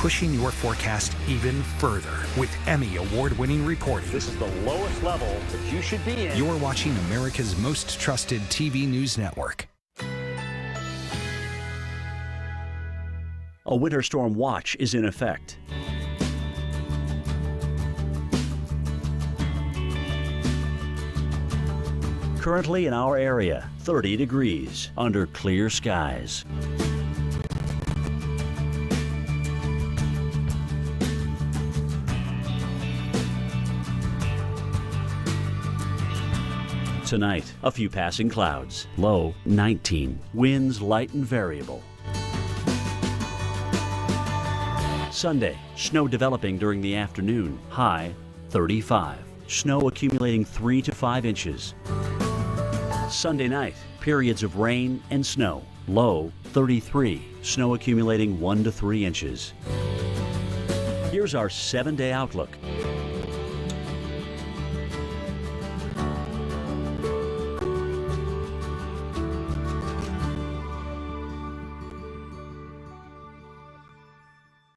pushing your forecast even further with Emmy award-winning reporting. This is the lowest level that you should be in. You're watching America's most trusted TV news network. A winter storm watch is in effect. Currently in our area, 30 degrees under clear skies. Tonight, a few passing clouds. Low 19. Winds light and variable. Sunday, snow developing during the afternoon. High 35. Snow accumulating 3 to 5 inches. Sunday night, periods of rain and snow. Low 33. Snow accumulating 1 to 3 inches. Here's our 7-day outlook.